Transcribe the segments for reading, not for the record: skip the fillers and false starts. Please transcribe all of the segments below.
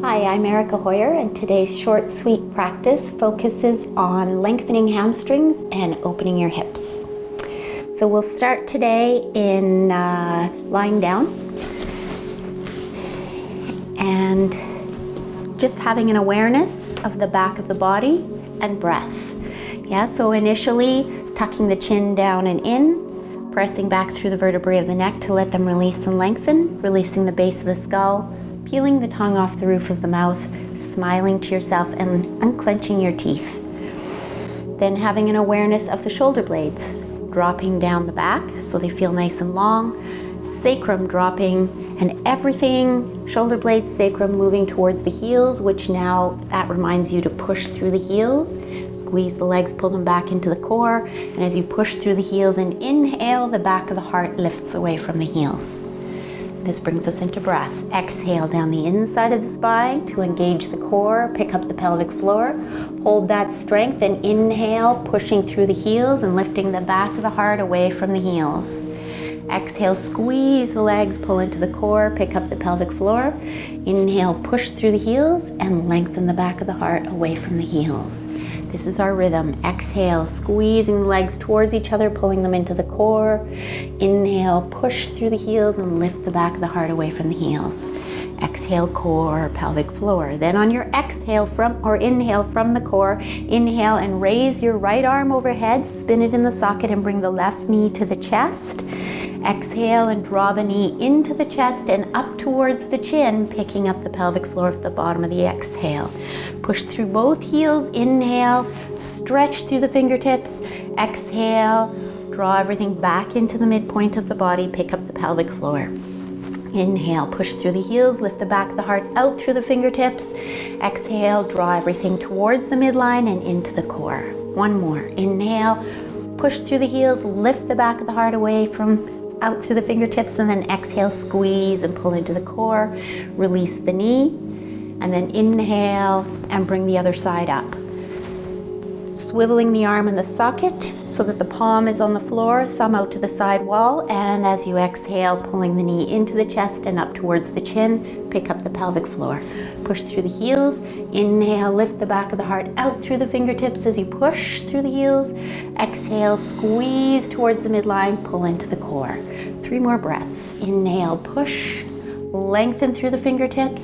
Hi, I'm Erica Hoyer, and today's short, sweet practice focuses on lengthening hamstrings and opening your hips. So we'll start today in lying down and just having an awareness of the back of the body and breath. Yeah, so initially tucking the chin down and in, pressing back through the vertebrae of the neck to let them release and lengthen, releasing the base of the skull, peeling the tongue off the roof of the mouth, smiling to yourself and unclenching your teeth. Then having an awareness of the shoulder blades, dropping down the back so they feel nice and long, sacrum dropping and everything, shoulder blades, sacrum moving towards the heels, which now that reminds you to push through the heels. Squeeze the legs, pull them back into the core, and as you push through the heels and inhale, the back of the heart lifts away from the heels. This brings us into breath. Exhale down the inside of the spine to engage the core, pick up the pelvic floor. Hold that strength and inhale, pushing through the heels and lifting the back of the heart away from the heels. Exhale, squeeze the legs, pull into the core, pick up the pelvic floor. Inhale, push through the heels and lengthen the back of the heart away from the heels. This is our rhythm. Exhale, squeezing the legs towards each other, pulling them into the core. Inhale, push through the heels and lift the back of the heart away from the heels. Exhale, core, pelvic floor. Then on your exhale inhale from the core, inhale and raise your right arm overhead, spin it in the socket and bring the left knee to the chest. Exhale and draw the knee into the chest and up towards the chin, picking up the pelvic floor at the bottom of the exhale. Push through both heels, inhale, stretch through the fingertips, exhale, draw everything back into the midpoint of the body, pick up the pelvic floor. Inhale, push through the heels, lift the back of the heart out through the fingertips. Exhale, draw everything towards the midline and into the core. One more. Inhale, push through the heels, lift the back of the heart away from out through the fingertips, and then exhale, squeeze and pull into the core. Release the knee, and then inhale and bring the other side up. Swiveling the arm in the socket so that the palm is on the floor, thumb out to the side wall, and as you exhale, pulling the knee into the chest and up towards the chin, pick up the pelvic floor. Push through the heels, inhale, lift the back of the heart out through the fingertips as you push through the heels. Exhale, squeeze towards the midline, pull into the core. 3 more breaths. Inhale, push, lengthen through the fingertips.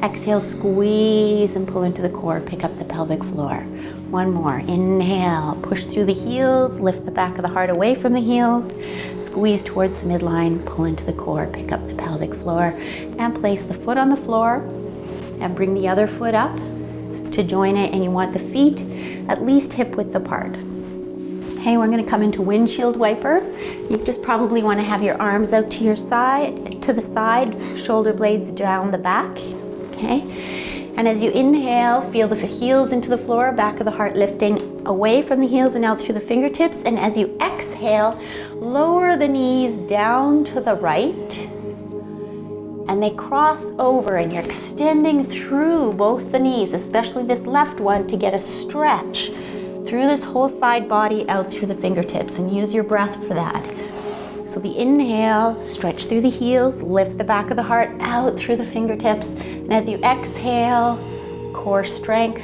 Exhale, squeeze and pull into the core, pick up the pelvic floor. 1 more. Inhale, push through the heels, lift the back of the heart away from the heels, squeeze towards the midline, pull into the core, pick up the pelvic floor, and place the foot on the floor and bring the other foot up to join it, and you want the feet at least hip width apart. Okay, we're going to come into windshield wiper. You just probably want to have your arms out to the side, shoulder blades down the back. Okay. And as you inhale, feel the heels into the floor, back of the heart lifting away from the heels and out through the fingertips. And as you exhale, lower the knees down to the right. And they cross over and you're extending through both the knees, especially this left one, to get a stretch through this whole side body out through the fingertips, and use your breath for that. So the inhale, stretch through the heels, lift the back of the heart out through the fingertips. And as you exhale, core strength,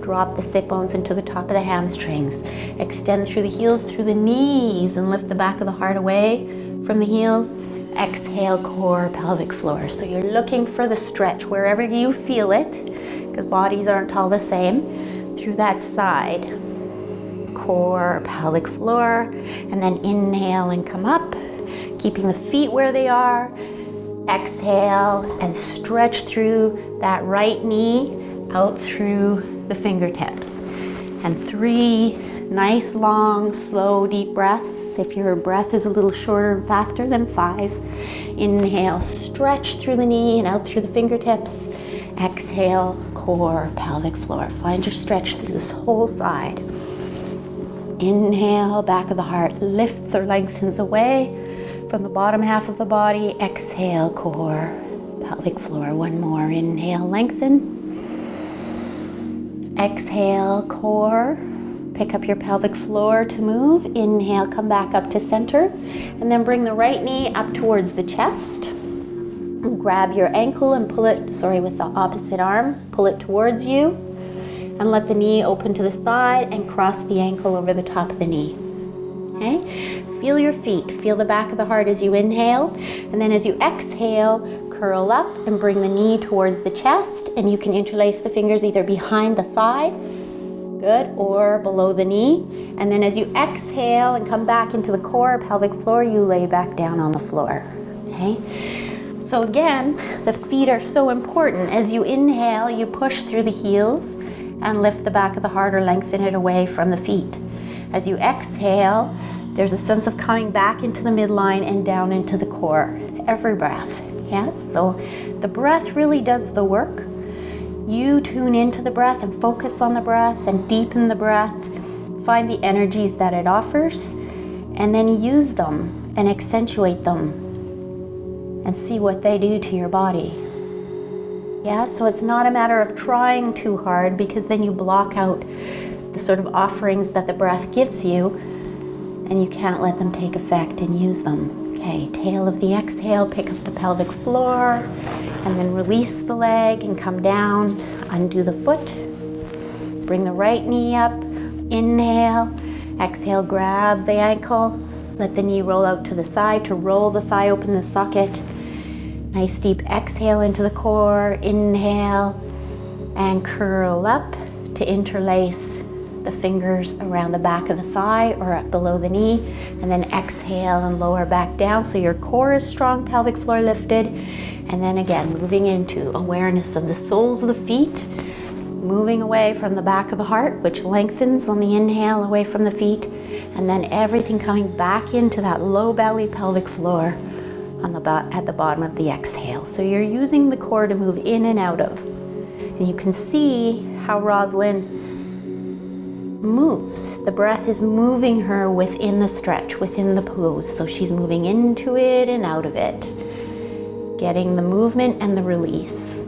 drop the sit bones into the top of the hamstrings. Extend through the heels, through the knees, and lift the back of the heart away from the heels. Exhale, core, pelvic floor. So you're looking for the stretch wherever you feel it, because bodies aren't all the same, through that side. Core, pelvic floor, and then inhale and come up, keeping the feet where they are. Exhale and stretch through that right knee out through the fingertips. And 3 nice, long, slow, deep breaths. If your breath is a little shorter and faster, then 5. Inhale, stretch through the knee and out through the fingertips. Exhale, core, pelvic floor. Find your stretch through this whole side. Inhale, back of the heart lifts or lengthens away from the bottom half of the body. Exhale, core, pelvic floor. 1 more. Inhale, lengthen. Exhale, core. Pick up your pelvic floor to move. Inhale, come back up to center. And then bring the right knee up towards the chest. Grab your ankle and pull it, with the opposite arm, pull it towards you, and let the knee open to the side and cross the ankle over the top of the knee. Okay? Feel your feet, feel the back of the heart as you inhale, and then as you exhale, curl up and bring the knee towards the chest, and you can interlace the fingers either behind the thigh, good, or below the knee. And then as you exhale and come back into the core, pelvic floor, you lay back down on the floor. Okay? So again, the feet are so important. As you inhale, you push through the heels and lift the back of the heart or lengthen it away from the feet. As you exhale, there's a sense of coming back into the midline and down into the core. Every breath, yes? So the breath really does the work. You tune into the breath and focus on the breath and deepen the breath. Find the energies that it offers and then use them and accentuate them and see what they do to your body. Yeah, so it's not a matter of trying too hard, because then you block out the sort of offerings that the breath gives you and you can't let them take effect and use them. Okay, tail of the exhale, pick up the pelvic floor and then release the leg and come down, undo the foot. Bring the right knee up, inhale, exhale, grab the ankle, let the knee roll out to the side to roll the thigh open the socket. Nice deep exhale into the core, inhale, and curl up to interlace the fingers around the back of the thigh or up below the knee, and then exhale and lower back down so your core is strong, pelvic floor lifted. And then again, moving into awareness of the soles of the feet, moving away from the back of the heart, which lengthens on the inhale away from the feet, and then everything coming back into that low belly pelvic floor at the bottom of the exhale. So you're using the core to move in and out of. And you can see how Rosalind moves. The breath is moving her within the stretch, within the pose. So she's moving into it and out of it, getting the movement and the release.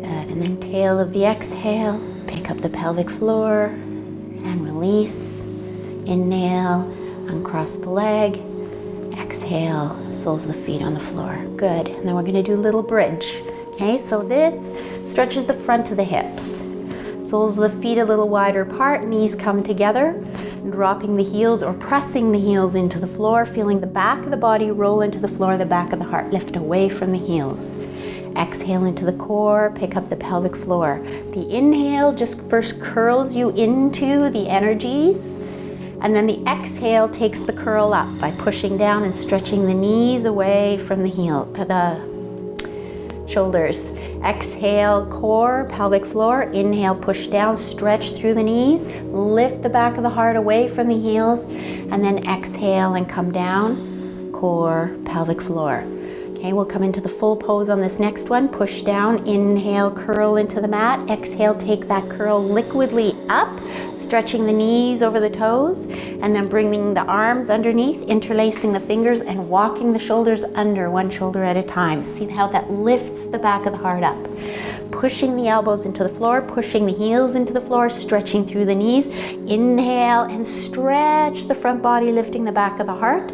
Good. And then tail of the exhale, pick up the pelvic floor and release. Inhale, uncross the leg. Exhale, soles of the feet on the floor. Good. And then we're going to do a little bridge. Okay, so this stretches the front of the hips. Soles of the feet a little wider apart, knees come together, dropping the heels or pressing the heels into the floor, feeling the back of the body roll into the floor, the back of the heart lift away from the heels. Exhale into the core, pick up the pelvic floor. The inhale just first curls you into the energies, and then the exhale takes the curl up by pushing down and stretching the knees away from the shoulders. Exhale, core, pelvic floor. Inhale, push down, stretch through the knees, lift the back of the heart away from the heels, and then exhale and come down, core, pelvic floor. Okay, we'll come into the full pose on this next one. Push down, inhale, curl into the mat. Exhale, take that curl liquidly up, stretching the knees over the toes, and then bringing the arms underneath, interlacing the fingers and walking the shoulders under, one shoulder at a time. See how that lifts the back of the heart up. Pushing the elbows into the floor, pushing the heels into the floor, stretching through the knees. Inhale and stretch the front body, lifting the back of the heart.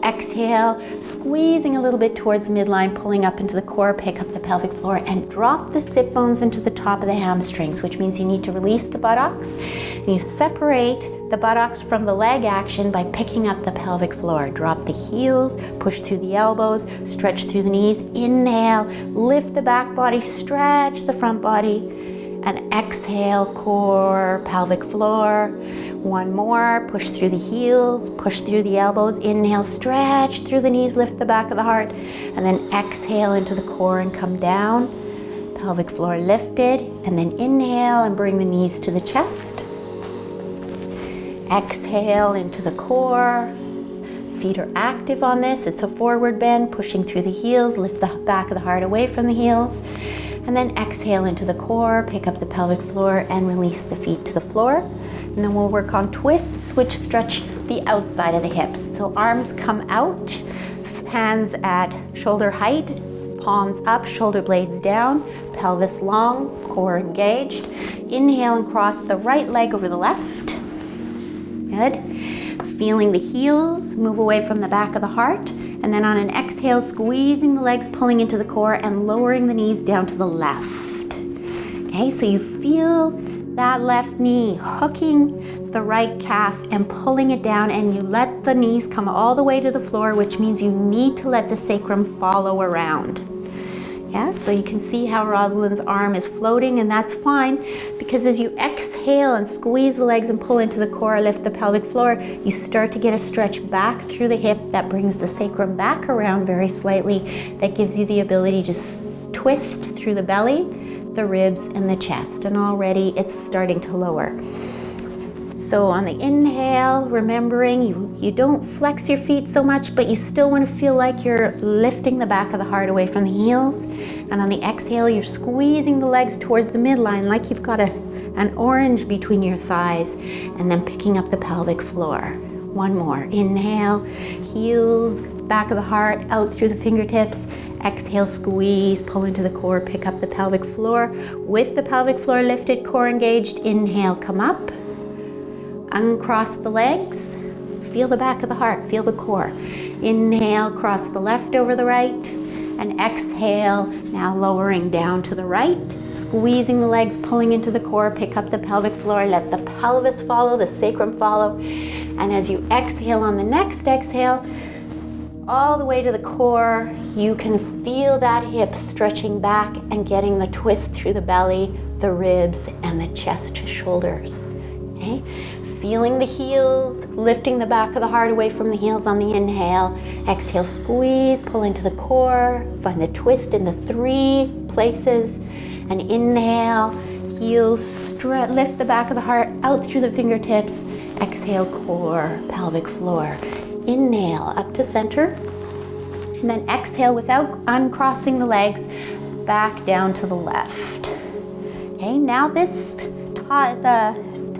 Exhale, squeezing a little bit towards the midline, pulling up into the core, pick up the pelvic floor, and drop the sit bones into the top of the hamstrings, which means you need to release the buttocks. And you separate the buttocks from the leg action by picking up the pelvic floor. Drop the heels, push through the elbows, stretch through the knees. Inhale, lift the back body, stretch the front body, and exhale, core, pelvic floor. One more, push through the heels, push through the elbows. Inhale, stretch through the knees, lift the back of the heart, and then exhale into the core and come down. Pelvic floor lifted, and then inhale and bring the knees to the chest. Exhale into the core. Feet are active on this. It's a forward bend, pushing through the heels, lift the back of the heart away from the heels. And then exhale into the core, pick up the pelvic floor and release the feet to the floor. And then we'll work on twists, which stretch the outside of the hips. So arms come out, hands at shoulder height, palms up, shoulder blades down, pelvis long, core engaged. Inhale and cross the right leg over the left. Good. Feeling the heels move away from the back of the heart, and then on an exhale, squeezing the legs, pulling into the core, and lowering the knees down to the left. Okay, so you feel that left knee hooking the right calf and pulling it down, and you let the knees come all the way to the floor, which means you need to let the sacrum follow around. Yeah, so you can see how Rosalind's arm is floating, and that's fine, because as you exhale and squeeze the legs and pull into the core, lift the pelvic floor, you start to get a stretch back through the hip that brings the sacrum back around very slightly. That gives you the ability to twist through the belly, the ribs, and the chest, and already it's starting to lower. So on the inhale, remembering you don't flex your feet so much, but you still want to feel like you're lifting the back of the heart away from the heels. And on the exhale, you're squeezing the legs towards the midline like you've got an orange between your thighs, and then picking up the pelvic floor. One more. Inhale, heels, back of the heart, out through the fingertips. Exhale, squeeze, pull into the core, pick up the pelvic floor. With the pelvic floor lifted, core engaged, inhale, come up. Uncross the legs, feel the back of the heart, feel the core. Inhale, cross the left over the right, and exhale, now lowering down to the right, squeezing the legs, pulling into the core, pick up the pelvic floor, let the pelvis follow, the sacrum follow, and as you exhale on the next exhale, all the way to the core, you can feel that hip stretching back and getting the twist through the belly, the ribs, and the chest to shoulders. Okay? Feeling the heels, lifting the back of the heart away from the heels on the inhale. Exhale, squeeze, pull into the core. Find the twist in the 3 places. And inhale, heels, lift the back of the heart out through the fingertips. Exhale, core, pelvic floor. Inhale, up to center. And then exhale without uncrossing the legs, back down to the left. Okay, now the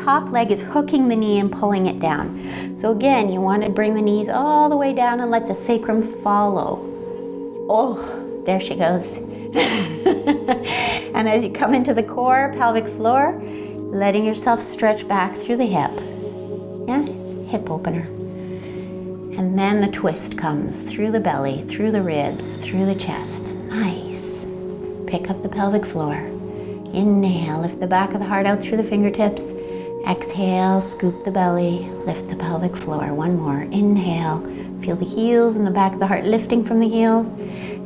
top leg is hooking the knee and pulling it down. So again, you want to bring the knees all the way down and let the sacrum follow. Oh, there she goes. And as you come into the core, pelvic floor, letting yourself stretch back through the hip. Yeah, hip opener. And then the twist comes through the belly, through the ribs, through the chest. Nice. Pick up the pelvic floor. Inhale, lift the back of the heart out through the fingertips. Exhale, scoop the belly, lift the pelvic floor. One more. Inhale, feel the heels and the back of the heart lifting from the heels.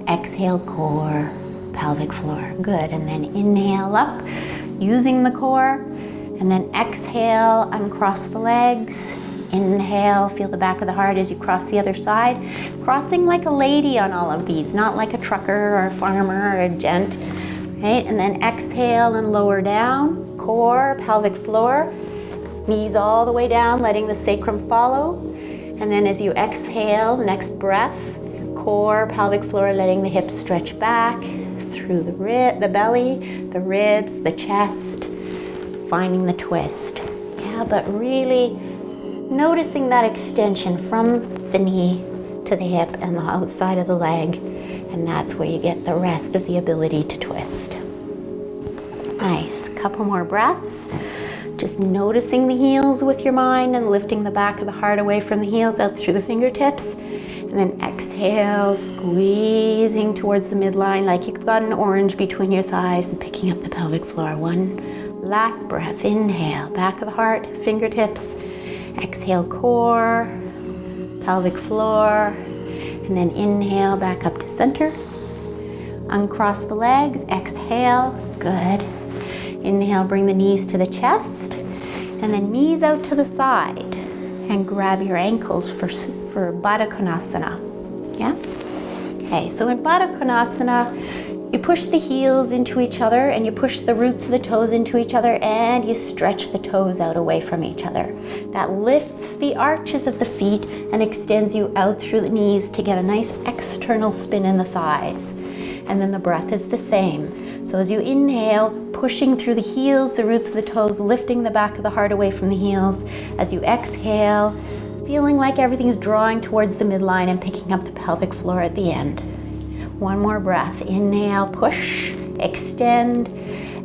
Exhale, core, pelvic floor. Good. And then inhale up, using the core. And then exhale, uncross the legs. Inhale, feel the back of the heart as you cross the other side. Crossing like a lady on all of these, not like a trucker or a farmer or a gent. Right? And then exhale and lower down. Core, pelvic floor. Knees all the way down, letting the sacrum follow. And then as you exhale, next breath, core, pelvic floor, letting the hips stretch back through the belly, the ribs, the chest, finding the twist. Yeah, but really noticing that extension from the knee to the hip and the outside of the leg. And that's where you get the rest of the ability to twist. Nice, couple more breaths. Just noticing the heels with your mind and lifting the back of the heart away from the heels out through the fingertips. And then exhale, squeezing towards the midline like you've got an orange between your thighs and picking up the pelvic floor. One last breath. Inhale, back of the heart, fingertips. Exhale, core, pelvic floor. And then inhale, back up to center. Uncross the legs, exhale, good. Inhale, bring the knees to the chest, and then knees out to the side, and grab your ankles for Baddha Konasana. Yeah? Okay, so in Baddha Konasana, you push the heels into each other, and you push the roots of the toes into each other, and you stretch the toes out away from each other. That lifts the arches of the feet and extends you out through the knees to get a nice external spin in the thighs. And then the breath is the same. So as you inhale, pushing through the heels, the roots of the toes, lifting the back of the heart away from the heels. As you exhale, feeling like everything is drawing towards the midline and picking up the pelvic floor at the end. One more breath. Inhale, push, extend.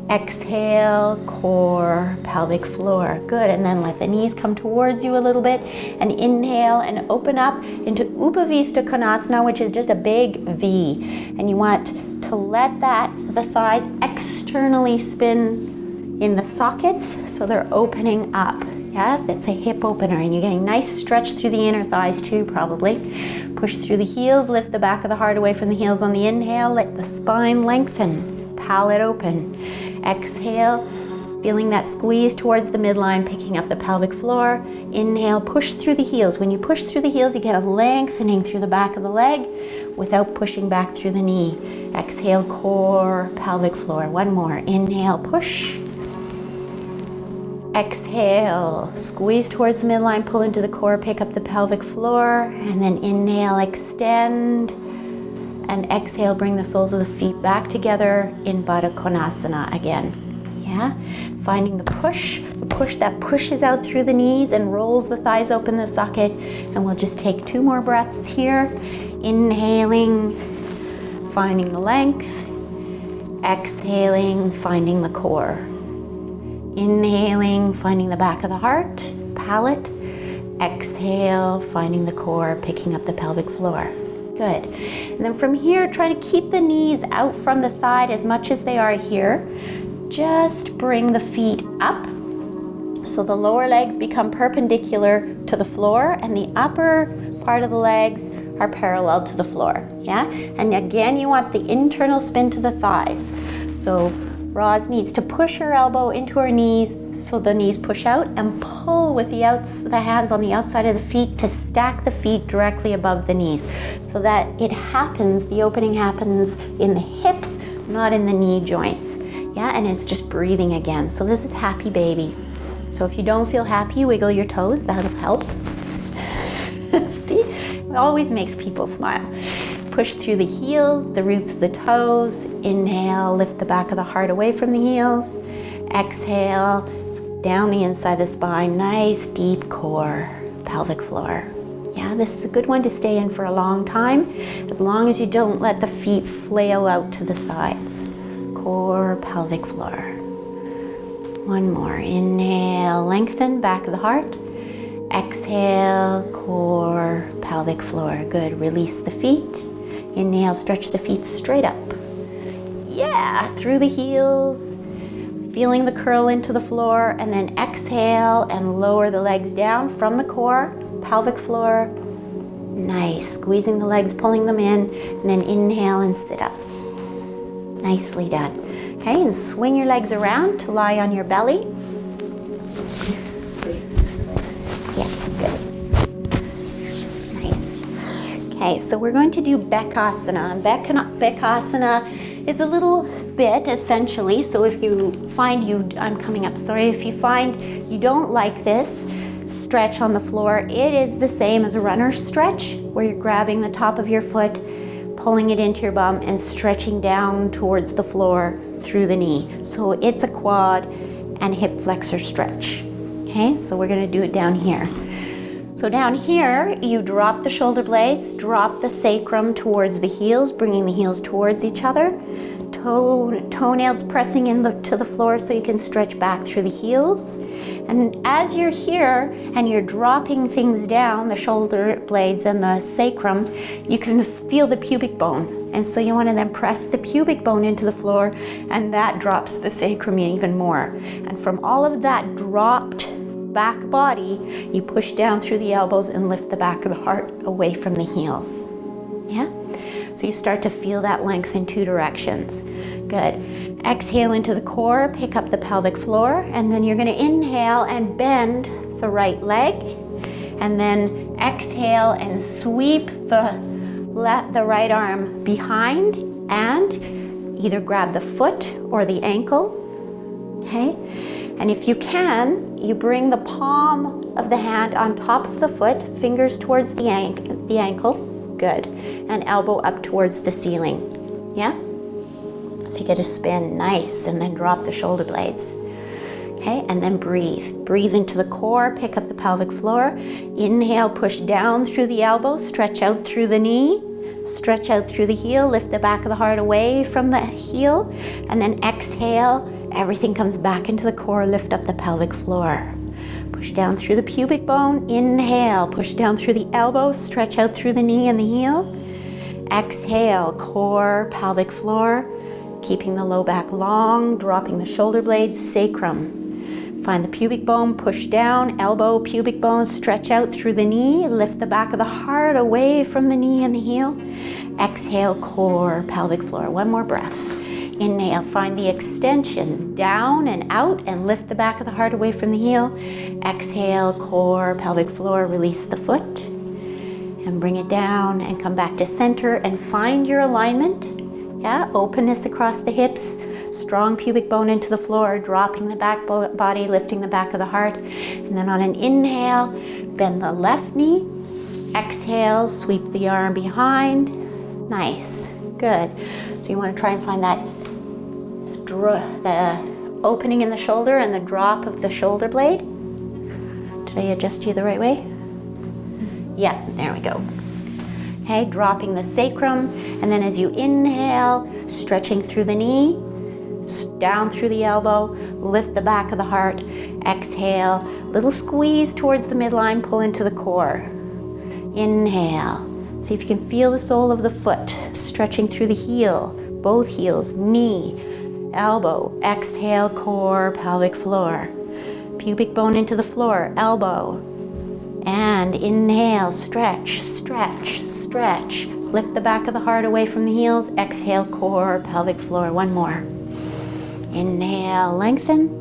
Exhale, core, pelvic floor. Good, and then let the knees come towards you a little bit, and inhale and open up into Upavista Konasana, which is just a big V. And you want to let the thighs externally spin in the sockets so they're opening up. Yeah, that's a hip opener, and you're getting nice stretch through the inner thighs too, probably. Push through the heels, lift the back of the heart away from the heels on the inhale, let the spine lengthen, palate open. Exhale, feeling that squeeze towards the midline, picking up the pelvic floor. Inhale, push through the heels. When you push through the heels, you get a lengthening through the back of the leg without pushing back through the knee. Exhale, core, pelvic floor. One more. Inhale, push. Exhale, squeeze towards the midline, pull into the core, pick up the pelvic floor, and then inhale, extend, and exhale, bring the soles of the feet back together in Baddha Konasana again. Yeah, finding the push that pushes out through the knees and rolls the thighs open the socket. And we'll just take 2 more breaths here. Inhaling, finding the length. Exhaling, finding the core. Inhaling, finding the back of the heart, palate. Exhale, finding the core, picking up the pelvic floor. Good. And then from here, try to keep the knees out from the side as much as they are here. Just bring the feet up so the lower legs become perpendicular to the floor and the upper part of the legs are parallel to the floor. Yeah? And again, you want the internal spin to the thighs. So Roz needs to push her elbow into her knees so the knees push out, and pull with the hands on the outside of the feet to stack the feet directly above the knees so that the opening happens in the hips, not in the knee joints. Yeah, and it's just breathing again. So this is happy baby. So if you don't feel happy, wiggle your toes, that'll help. See, it always makes people smile. Push through the heels, the roots of the toes. Inhale, lift the back of the heart away from the heels. Exhale, down the inside of the spine, nice deep core, pelvic floor. Yeah, this is a good one to stay in for a long time, as long as you don't let the feet flail out to the sides. Core, pelvic floor. One more. Inhale, lengthen, back of the heart. Exhale, core, pelvic floor. Good. Release the feet. Inhale, stretch the feet straight up. Yeah, through the heels, feeling the curl into the floor, and then exhale and lower the legs down from the core, pelvic floor. Nice. Squeezing the legs, pulling them in, and then inhale and sit up. Nicely done. Okay, and swing your legs around to lie on your belly. Yeah, good. Nice. Okay, so we're going to do Bekasana. Bekasana is a little bit essentially, so if you find if you find you don't like this stretch on the floor, it is the same as a runner's stretch, where you're grabbing the top of your foot, pulling it into your bum and stretching down towards the floor through the knee. So it's a quad and hip flexor stretch. Okay, so we're gonna do it down here. So down here, you drop the shoulder blades, drop the sacrum towards the heels, bringing the heels towards each other. Toenails pressing to the floor so you can stretch back through the heels. And as you're here and you're dropping things down, the shoulder blades and the sacrum, you can feel the pubic bone. And so you want to then press the pubic bone into the floor, and that drops the sacrum even more. And from all of that dropped back body, you push down through the elbows and lift the back of the heart away from the heels. Yeah? So you start to feel that length in 2 directions. Good. Exhale into the core, pick up the pelvic floor, and then you're going to inhale and bend the right leg, and then exhale and sweep the right arm behind and either grab the foot or the ankle. Okay? And if you can, you bring the palm of the hand on top of the foot, fingers towards the ankle. Good. And elbow up towards the ceiling. Yeah? So you get a spin, nice, and then drop the shoulder blades. Okay, and then breathe. Breathe into the core, pick up the pelvic floor. Inhale, push down through the elbow, stretch out through the knee, stretch out through the heel, lift the back of the heart away from the heel, and then exhale Everything comes back into the core. Lift up the pelvic floor. Push down through the pubic bone. Inhale. Push down through the elbow. Stretch out through the knee and the heel. Exhale. Core, pelvic floor. Keeping the low back long. Dropping the shoulder blades. Sacrum. Find the pubic bone. Push down. Elbow, pubic bone. Stretch out through the knee. Lift the back of the heart away from the knee and the heel. Exhale. Core, pelvic floor. One more breath. Inhale, find the extensions down and out and lift the back of the heart away from the heel. Exhale, core, pelvic floor, release the foot and bring it down and come back to center and find your alignment. Yeah, openness across the hips, strong pubic bone into the floor, dropping the back body, lifting the back of the heart. And then on an inhale, bend the left knee. Exhale, sweep the arm behind. Nice, good. So you want to try and find that the opening in the shoulder and the drop of the shoulder blade. Did I adjust you the right way? Yeah, there we go. Okay, dropping the sacrum, and then as you inhale, stretching through the knee, down through the elbow, lift the back of the heart. Exhale, little squeeze towards the midline, pull into the core. Inhale. See if you can feel the sole of the foot stretching through the heel, both heels, knee, elbow. Exhale, core, pelvic floor. Pubic bone into the floor, elbow. And inhale, stretch, stretch, stretch. Lift the back of the heart away from the heels. Exhale, core, pelvic floor. One more. Inhale, lengthen.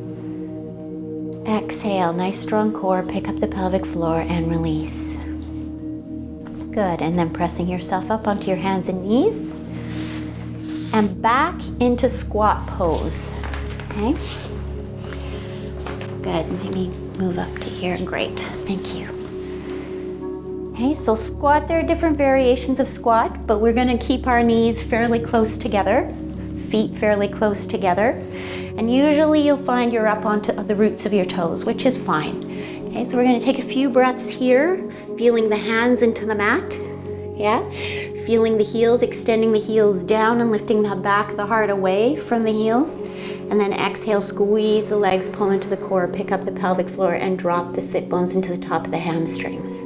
Exhale, nice strong core. Pick up the pelvic floor and release. Good, and then pressing yourself up onto your hands and knees. And back into squat pose, okay? Good, maybe move up to here, great, thank you. Okay, so squat, there are different variations of squat, but we're gonna keep our knees fairly close together, feet fairly close together, and usually you'll find you're up onto the roots of your toes, which is fine. Okay, so we're gonna take a few breaths here, feeling the hands into the mat, yeah? Feeling the heels, extending the heels down and lifting the back of the heart away from the heels. And then exhale, squeeze the legs, pull into the core, pick up the pelvic floor and drop the sit bones into the top of the hamstrings.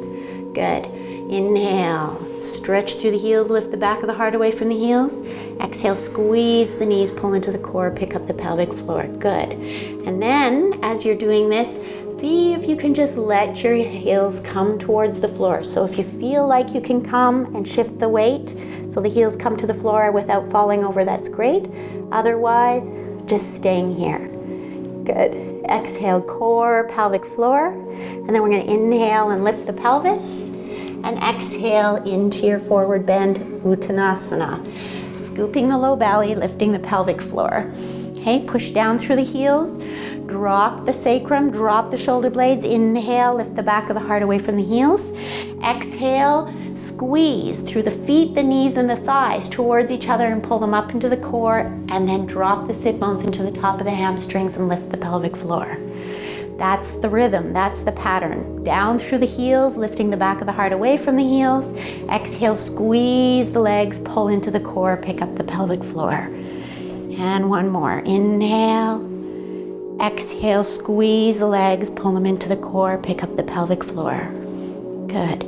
Good. Inhale, stretch through the heels, lift the back of the heart away from the heels. Exhale, squeeze the knees, pull into the core, pick up the pelvic floor. Good. And then as you're doing this, see if you can just let your heels come towards the floor. So if you feel like you can come and shift the weight so the heels come to the floor without falling over, that's great. Otherwise, just staying here. Good. Exhale, core, pelvic floor. And then we're going to inhale and lift the pelvis. And exhale into your forward bend, Uttanasana. Scooping the low belly, lifting the pelvic floor. Okay, push down through the heels. Drop the sacrum, drop the shoulder blades. Inhale, lift the back of the heart away from the heels. Exhale, squeeze through the feet, the knees, and the thighs towards each other and pull them up into the core. And then drop the sit bones into the top of the hamstrings and lift the pelvic floor. That's the rhythm, that's the pattern. Down through the heels, lifting the back of the heart away from the heels. Exhale, squeeze the legs, pull into the core, pick up the pelvic floor. And one more. Inhale. Exhale, squeeze the legs, pull them into the core, pick up the pelvic floor. Good.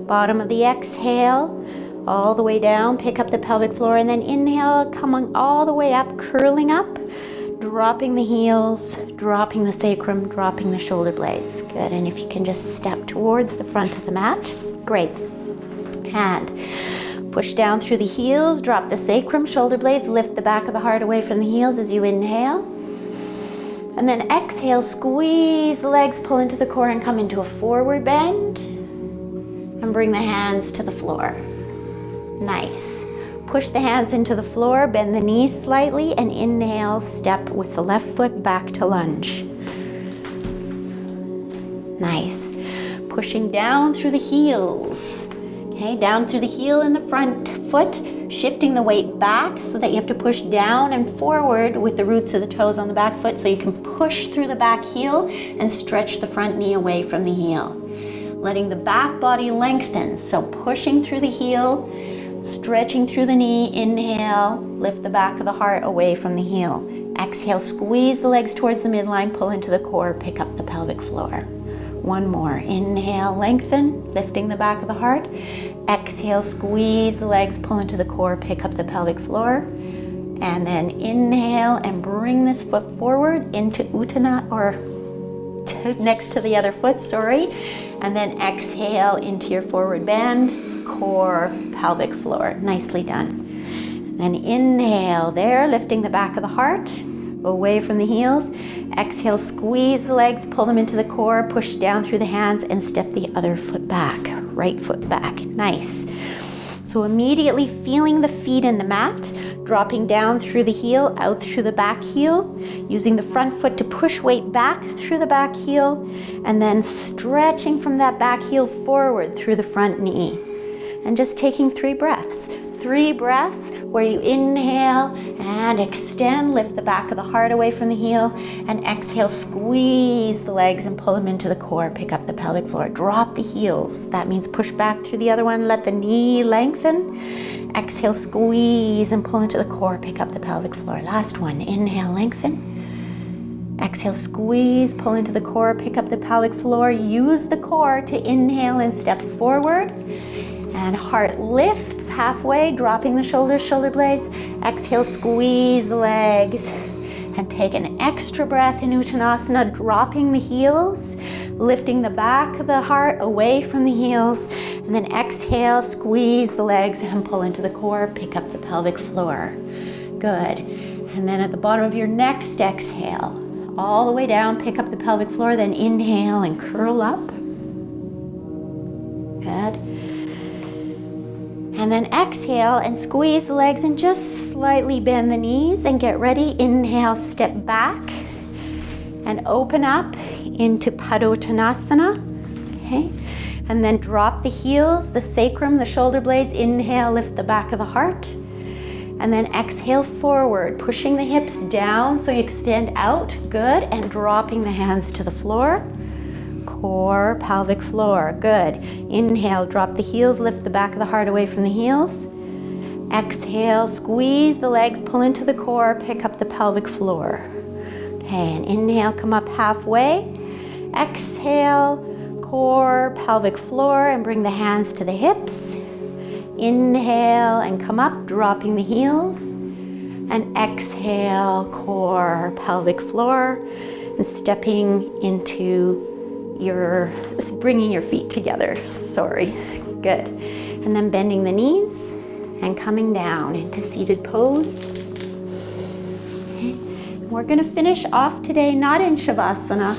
Bottom of the exhale, all the way down, pick up the pelvic floor, and then inhale, coming all the way up, curling up, dropping the heels, dropping the sacrum, dropping the shoulder blades. Good, and if you can just step towards the front of the mat, great. And push down through the heels, drop the sacrum, shoulder blades, lift the back of the heart away from the heels as you inhale. And then exhale, squeeze the legs, pull into the core and come into a forward bend. And bring the hands to the floor. Nice. Push the hands into the floor, bend the knees slightly, and inhale, step with the left foot back to lunge. Nice. Pushing down through the heels. Okay, down through the heel in the front foot, shifting the weight back so that you have to push down and forward with the roots of the toes on the back foot so you can push through the back heel and stretch the front knee away from the heel. Letting the back body lengthen, so pushing through the heel, stretching through the knee, inhale, lift the back of the heart away from the heel. exhale, squeeze the legs towards the midline, pull into the core, pick up the pelvic floor. One more. Inhale, lengthen, lifting the back of the heart. Exhale, squeeze the legs, pull into the core, pick up the pelvic floor. And then inhale and bring this foot forward into Uttanasana, or next to the other foot, sorry. And then exhale into your forward bend, core, pelvic floor. Nicely done. And inhale there, lifting the back of the heart away from the heels. Exhale, squeeze the legs, pull them into the core, push down through the hands and step the other foot back, right foot back. Nice. So immediately feeling the feet in the mat, dropping down through the heel, out through the back heel, using the front foot to push weight back through the back heel, and then stretching from that back heel forward through the front knee. And just taking 3 breaths. 3 breaths where you inhale and extend, lift the back of the heart away from the heel, and exhale, squeeze the legs and pull them into the core, pick up the pelvic floor. Drop the heels. That means push back through the other one, let the knee lengthen. Exhale, squeeze and pull into the core, pick up the pelvic floor. Last one, inhale, lengthen. Exhale, squeeze, pull into the core, pick up the pelvic floor. Use the core to inhale and step forward. And heart lifts halfway, dropping the shoulders, shoulder blades. Exhale, squeeze the legs. And take an extra breath in Uttanasana, dropping the heels, lifting the back of the heart away from the heels. And then exhale, squeeze the legs and pull into the core, pick up the pelvic floor. Good. And then at the bottom of your next exhale, all the way down, pick up the pelvic floor, then inhale and curl up. Good. And then exhale and squeeze the legs and just slightly bend the knees and get ready. Inhale, step back and open up into Padottanasana. Okay. And then drop the heels, the sacrum, the shoulder blades. Inhale, lift the back of the heart. And then exhale forward, pushing the hips down so you extend out. Good. And dropping the hands to the floor. Core, pelvic floor. Good. Inhale, drop the heels, lift the back of the heart away from the heels. Exhale, squeeze the legs, pull into the core, pick up the pelvic floor. Okay, and inhale, come up halfway. Exhale, core, pelvic floor, and bring the hands to the hips. Inhale and come up, dropping the heels. And exhale, core, pelvic floor, and stepping into bringing your feet together, sorry. Good. And then bending the knees and coming down into seated pose. Okay. We're gonna finish off today, not in Shavasana,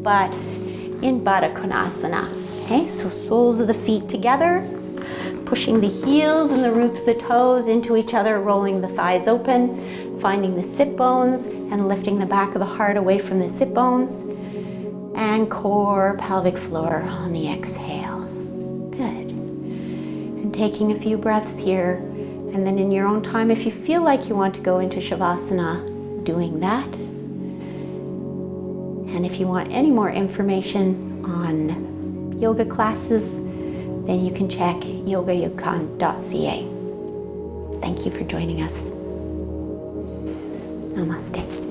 but in Baddha Konasana. Okay, so soles of the feet together, pushing the heels and the roots of the toes into each other, rolling the thighs open, finding the sit bones and lifting the back of the heart away from the sit bones. And core, pelvic floor on the exhale. Good. And taking a few breaths here, and then in your own time, if you feel like you want to go into Shavasana, doing that. And if you want any more information on yoga classes, then you can check yogayukon.ca. Thank you for joining us. Namaste.